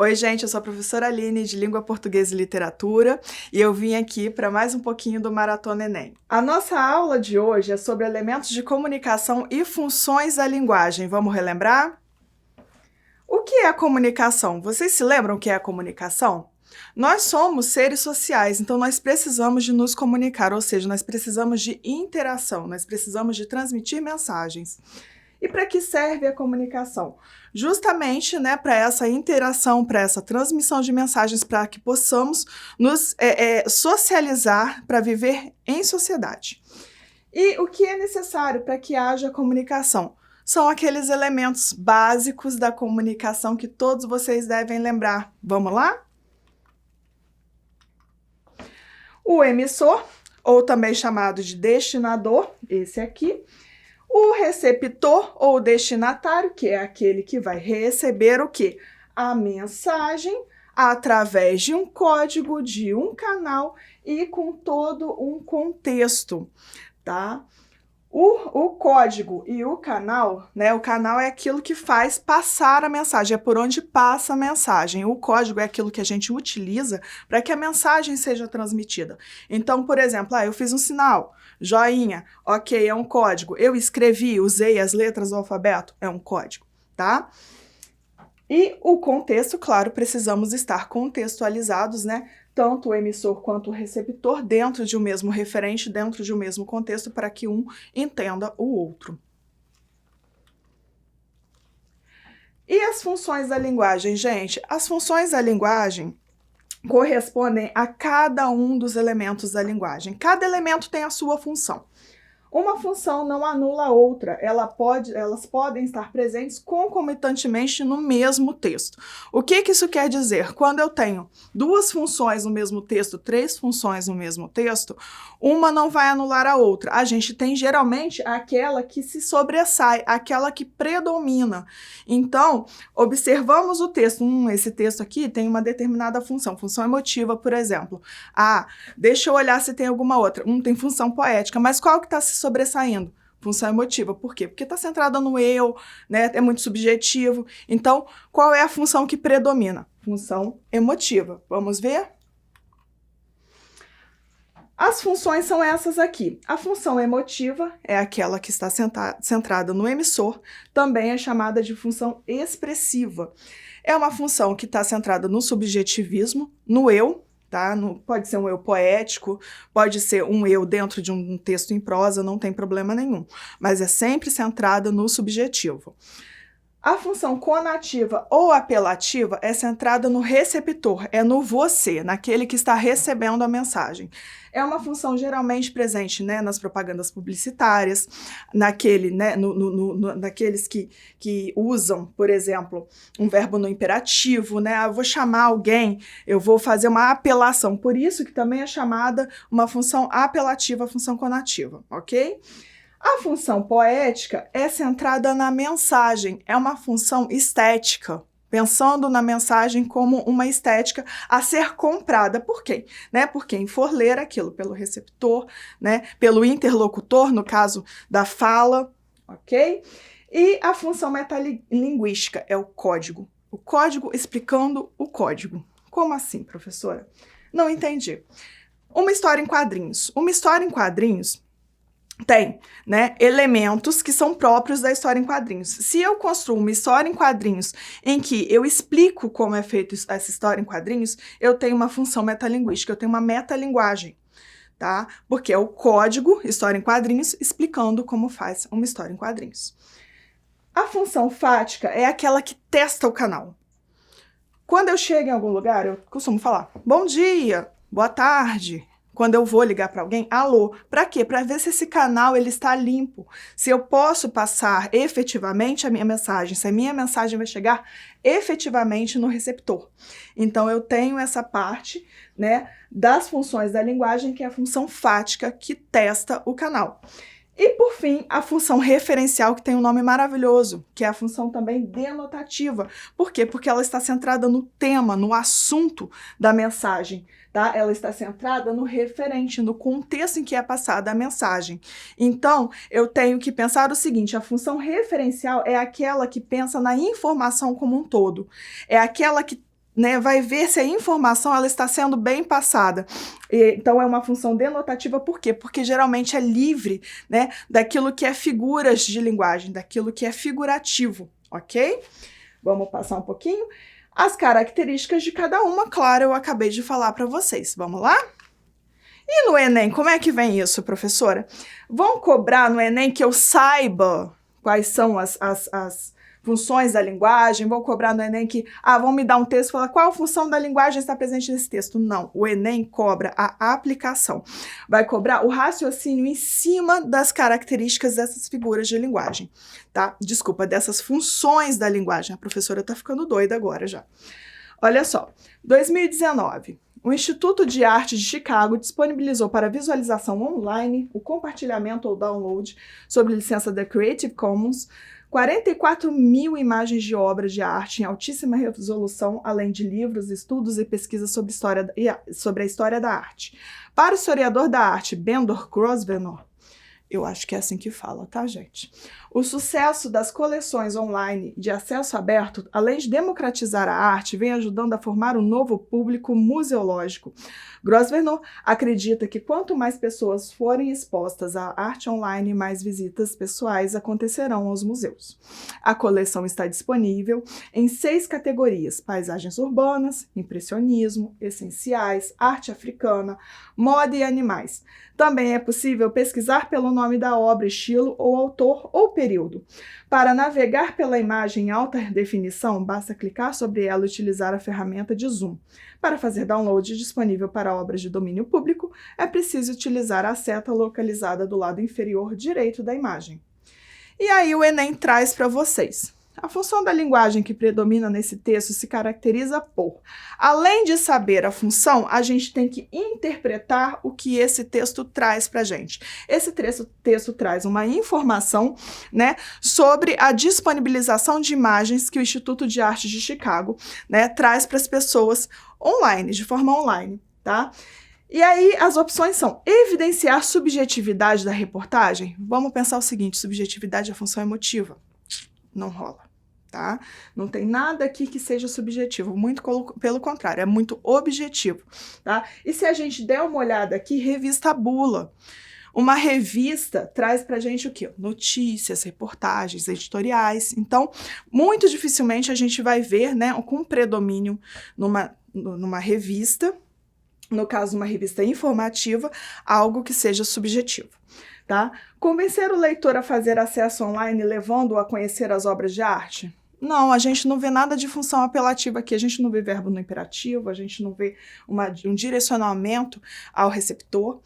Oi, gente, eu sou a professora Aline, de Língua Portuguesa e Literatura, e eu vim aqui para mais um pouquinho do Maratona Enem. A nossa aula de hoje é sobre elementos de comunicação e funções da linguagem. Vamos relembrar? O que é a comunicação? Vocês se lembram o que é a comunicação? Nós somos seres sociais, então nós precisamos de nos comunicar, ou seja, nós precisamos de interação, nós precisamos de transmitir mensagens. E para que serve a comunicação? Justamente, para essa interação, para essa transmissão de mensagens, para que possamos nos socializar, para viver em sociedade. E o que é necessário para que haja comunicação? São aqueles elementos básicos da comunicação que todos vocês devem lembrar. Vamos lá? O emissor, ou também chamado de destinador, esse aqui. O receptor ou destinatário, que é aquele que vai receber o quê? A mensagem através de um código, de um canal e com todo um contexto, tá? O código e o canal, o canal é aquilo que faz passar a mensagem, é por onde passa a mensagem. O código é aquilo que a gente utiliza para que a mensagem seja transmitida. Então, por exemplo, eu fiz um sinal, joinha, ok, é um código. Eu escrevi, usei as letras do alfabeto, é um código, tá? E o contexto, claro, precisamos estar contextualizados, tanto o emissor quanto o receptor, dentro de um mesmo referente, dentro de um mesmo contexto, para que um entenda o outro. E as funções da linguagem, gente? As funções da linguagem correspondem a cada um dos elementos da linguagem. Cada elemento tem a sua função. Uma função não anula a outra, elas podem estar presentes concomitantemente no mesmo texto. O que isso quer dizer? Quando eu tenho duas funções no mesmo texto, três funções no mesmo texto, uma não vai anular a outra. A gente tem geralmente aquela que se sobressai, aquela que predomina. Então, observamos o texto. Esse texto aqui tem uma determinada função emotiva, por exemplo. Deixa eu olhar se tem alguma outra. Tem função poética, mas qual que está se sobressaindo? Função emotiva. Por quê? Porque está centrada no eu, é muito subjetivo. Então, qual é a função que predomina? Função emotiva. Vamos ver? As funções são essas aqui. A função emotiva é aquela que está centrada no emissor, também é chamada de função expressiva. É uma função que está centrada no subjetivismo, no eu, tá? Pode ser um eu poético, pode ser um eu dentro de um texto em prosa, não tem problema nenhum, mas é sempre centrada no subjetivo. A função conativa ou apelativa é centrada no receptor, é no você, naquele que está recebendo a mensagem. É uma função geralmente presente nas propagandas publicitárias, naqueles que usam, por exemplo, um verbo no imperativo, eu vou chamar alguém, eu vou fazer uma apelação, por isso que também é chamada uma função apelativa, função conativa, ok? A função poética é centrada na mensagem, é uma função estética, pensando na mensagem como uma estética a ser comprada. Por quem? Por quem for ler aquilo, pelo receptor, pelo interlocutor, no caso da fala, ok? E a função metalinguística é o código explicando o código. Como assim, professora? Não entendi. Uma história em quadrinhos. Uma história em quadrinhos tem, elementos que são próprios da história em quadrinhos. Se eu construo uma história em quadrinhos em que eu explico como é feita essa história em quadrinhos, eu tenho uma função metalinguística, eu tenho uma metalinguagem, tá? Porque é o código, história em quadrinhos, explicando como faz uma história em quadrinhos. A função fática é aquela que testa o canal. Quando eu chego em algum lugar, eu costumo falar, bom dia, boa tarde. Quando eu vou ligar para alguém, alô, para quê? Para ver se esse canal ele está limpo, se eu posso passar efetivamente a minha mensagem, se a minha mensagem vai chegar efetivamente no receptor. Então, eu tenho essa parte, das funções da linguagem, que é a função fática, que testa o canal. E, por fim, a função referencial, que tem um nome maravilhoso, que é a função também denotativa. Por quê? Porque ela está centrada no tema, no assunto da mensagem, tá? Ela está centrada no referente, no contexto em que é passada a mensagem. Então, eu tenho que pensar o seguinte, a função referencial é aquela que pensa na informação como um todo. É aquela que né, vai ver se a informação ela está sendo bem passada. Então, é uma função denotativa, por quê? Porque geralmente é livre, né, daquilo que é figuras de linguagem, daquilo que é figurativo, ok? Vamos passar um pouquinho. As características de cada uma, claro, eu acabei de falar para vocês. Vamos lá? E no Enem, como é que vem isso, professora? Vão cobrar no Enem que eu saiba quais são as funções da linguagem, vão cobrar no Enem que, vão me dar um texto e falar qual função da linguagem está presente nesse texto. Não, o Enem cobra a aplicação. Vai cobrar o raciocínio em cima das características dessas figuras de linguagem, tá? Desculpa, dessas funções da linguagem. A professora tá ficando doida agora já. Olha só, 2019. O Instituto de Arte de Chicago disponibilizou para visualização online o compartilhamento ou download sob licença da Creative Commons 44 mil imagens de obras de arte em altíssima resolução, além de livros, estudos e pesquisas sobre a história da arte. Para o historiador da arte, Bendor Grosvenor, eu acho que é assim que fala, tá, gente? O sucesso das coleções online de acesso aberto, além de democratizar a arte, vem ajudando a formar um novo público museológico. Grosvenor acredita que quanto mais pessoas forem expostas à arte online, mais visitas pessoais acontecerão aos museus. A coleção está disponível em 6 categorias: paisagens urbanas, impressionismo, essenciais, arte africana, moda e animais. Também é possível pesquisar pelo nome da obra, estilo ou autor ou período. Para navegar pela imagem em alta definição, basta clicar sobre ela e utilizar a ferramenta de zoom. Para fazer download disponível para obras de domínio público, é preciso utilizar a seta localizada do lado inferior direito da imagem. E aí o Enem traz para vocês. A função da linguagem que predomina nesse texto se caracteriza por, além de saber a função, a gente tem que interpretar o que esse texto traz para a gente. Esse texto traz uma informação, né, sobre a disponibilização de imagens que o Instituto de Arte de Chicago, né, traz para as pessoas online, de forma online, tá? E aí as opções são evidenciar subjetividade da reportagem. Vamos pensar o seguinte, subjetividade é a função emotiva. Não rola, tá? Não tem nada aqui que seja subjetivo, muito pelo contrário, é muito objetivo, tá? E se a gente der uma olhada aqui, revista Bula. Uma revista traz pra gente o quê? Notícias, reportagens, editoriais. Então, muito dificilmente a gente vai ver, né, com predomínio numa revista, no caso, uma revista informativa, algo que seja subjetivo. Tá? Convencer o leitor a fazer acesso online levando-o a conhecer as obras de arte? Não, a gente não vê nada de função apelativa aqui, a gente não vê verbo no imperativo, a gente não vê um direcionamento ao receptor.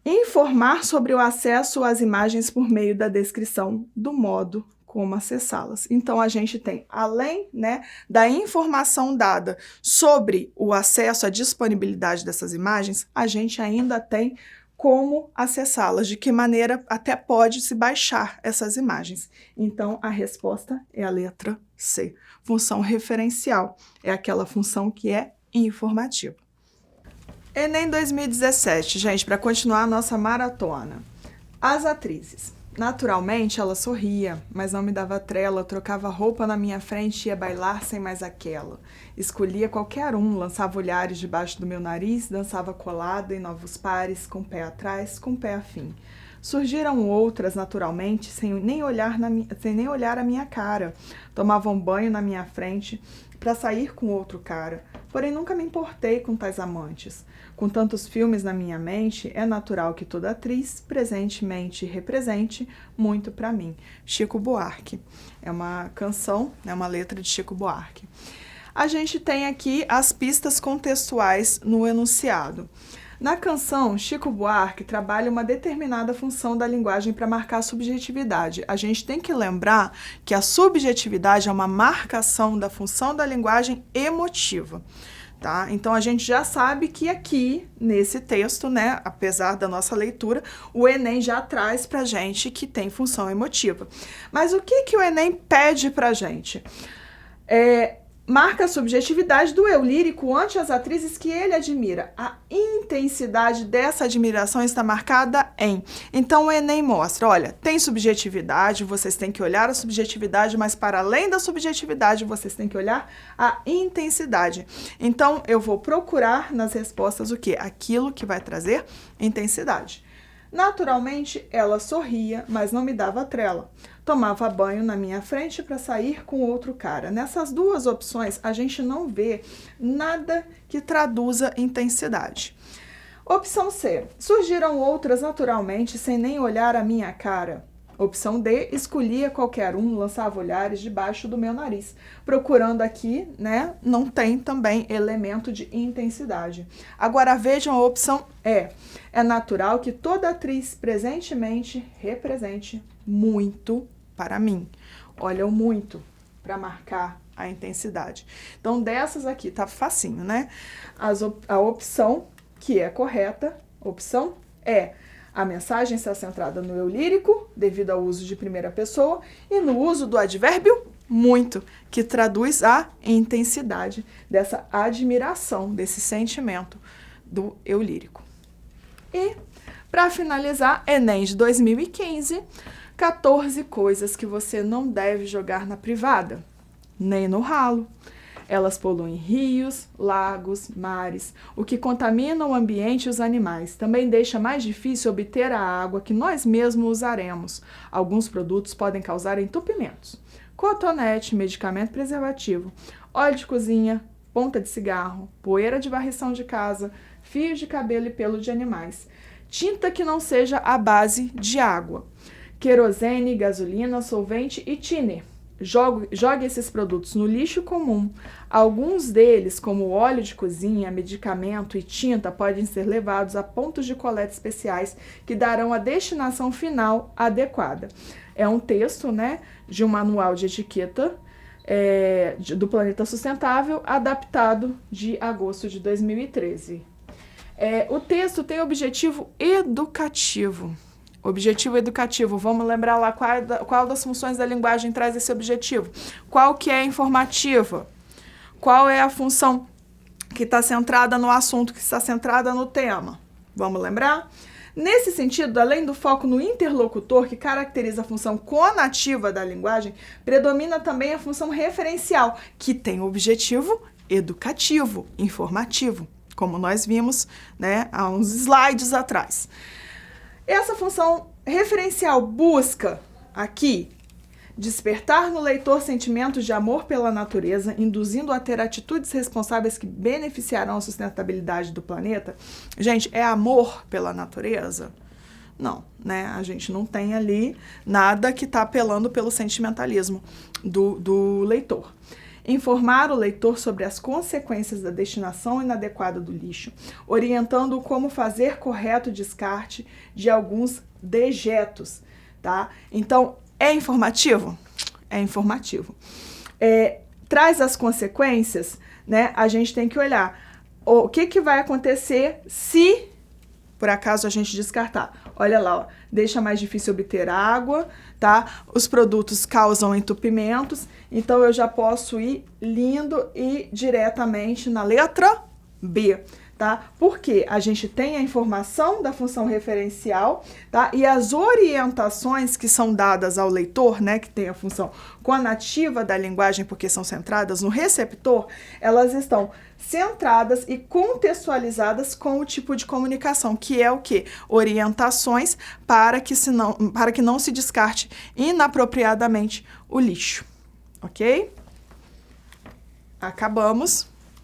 Informar sobre o acesso às imagens por meio da descrição do modo como acessá-las. Então, a gente tem, além, né, da informação dada sobre o acesso à disponibilidade dessas imagens, a gente ainda tem como acessá-las, de que maneira até pode se baixar essas imagens. Então, a resposta é a letra C. Função referencial é aquela função que é informativa. Enem 2017, gente, para continuar a nossa maratona. As atrizes. Naturalmente, ela sorria, mas não me dava trela, trocava roupa na minha frente e ia bailar sem mais aquela. Escolhia qualquer um, lançava olhares debaixo do meu nariz, dançava colada em novos pares, com pé atrás, com pé afim. Surgiram outras, naturalmente, sem nem olhar a minha cara. Tomavam banho na minha frente para sair com outro cara. Porém, nunca me importei com tais amantes. Com tantos filmes na minha mente, é natural que toda atriz presentemente represente muito para mim. Chico Buarque. É uma canção, é uma letra de Chico Buarque. A gente tem aqui as pistas contextuais no enunciado. Na canção, Chico Buarque trabalha uma determinada função da linguagem para marcar a subjetividade. A gente tem que lembrar que a subjetividade é uma marcação da função da linguagem emotiva. Tá? Então, a gente já sabe que aqui, nesse texto, né, apesar da nossa leitura, o Enem já traz pra gente que tem função emotiva. Mas o que o Enem pede pra gente? marca a subjetividade do eu lírico ante as atrizes que ele admira. A intensidade dessa admiração está marcada em. Então, o Enem mostra, olha, tem subjetividade, vocês têm que olhar a subjetividade, mas para além da subjetividade, vocês têm que olhar a intensidade. Então, eu vou procurar nas respostas o quê? Aquilo que vai trazer intensidade. Naturalmente, ela sorria, mas não me dava trela. Tomava banho na minha frente para sair com outro cara. Nessas duas opções, a gente não vê nada que traduza intensidade. Opção C. Surgiram outras naturalmente, sem nem olhar a minha cara. Opção D. Escolhia qualquer um, lançava olhares debaixo do meu nariz. Procurando aqui, né, não tem também elemento de intensidade. Agora vejam a opção E. É natural que toda atriz presentemente represente muito para mim. Olha o muito para marcar a intensidade. Então, dessas aqui tá facinho, né? A opção que é correta, opção E. A mensagem está centrada no eu lírico, devido ao uso de primeira pessoa, e no uso do advérbio muito, que traduz a intensidade dessa admiração, desse sentimento do eu lírico. E, para finalizar, Enem de 2015, 14 coisas que você não deve jogar na privada, nem no ralo. Elas poluem rios, lagos, mares, o que contamina o ambiente e os animais. Também deixa mais difícil obter a água que nós mesmos usaremos. Alguns produtos podem causar entupimentos. Cotonete, medicamento preservativo, óleo de cozinha, ponta de cigarro, poeira de varrição de casa, fio de cabelo e pelo de animais. Tinta que não seja à base de água. Querosene, gasolina, solvente e thinner. Jogue esses produtos no lixo comum. Alguns deles, como óleo de cozinha, medicamento e tinta, podem ser levados a pontos de coleta especiais que darão a destinação final adequada. É um texto, né, de um manual de etiqueta do Planeta Sustentável, adaptado de agosto de 2013. O texto tem objetivo educativo. Objetivo educativo, vamos lembrar lá qual das funções da linguagem traz esse objetivo. Qual que é a informativa? Qual é a função que está centrada no assunto, que está centrada no tema? Vamos lembrar? Nesse sentido, além do foco no interlocutor, que caracteriza a função conativa da linguagem, predomina também a função referencial, que tem o objetivo educativo, informativo, como nós vimos, né, há uns slides atrás. Essa função referencial busca, aqui, despertar no leitor sentimentos de amor pela natureza, induzindo a ter atitudes responsáveis que beneficiarão a sustentabilidade do planeta. Gente, é amor pela natureza? Não, né? A gente não tem ali nada que está apelando pelo sentimentalismo do leitor. Informar o leitor sobre as consequências da destinação inadequada do lixo, orientando como fazer correto descarte de alguns dejetos, tá? Então, é informativo? É informativo. Traz as consequências, né? A gente tem que olhar o que vai acontecer se, por acaso, a gente descartar. Olha lá, ó, deixa mais difícil obter água, tá? Os produtos causam entupimentos, então eu já posso ir lindo e diretamente na letra B, tá? Porque a gente tem a informação da função referencial, tá? E as orientações que são dadas ao leitor, né, que tem a função conativa da linguagem, porque são centradas no receptor, elas estão centradas e contextualizadas com o tipo de comunicação, que é o quê? Orientações para que não se descarte inapropriadamente o lixo, ok? Acabamos.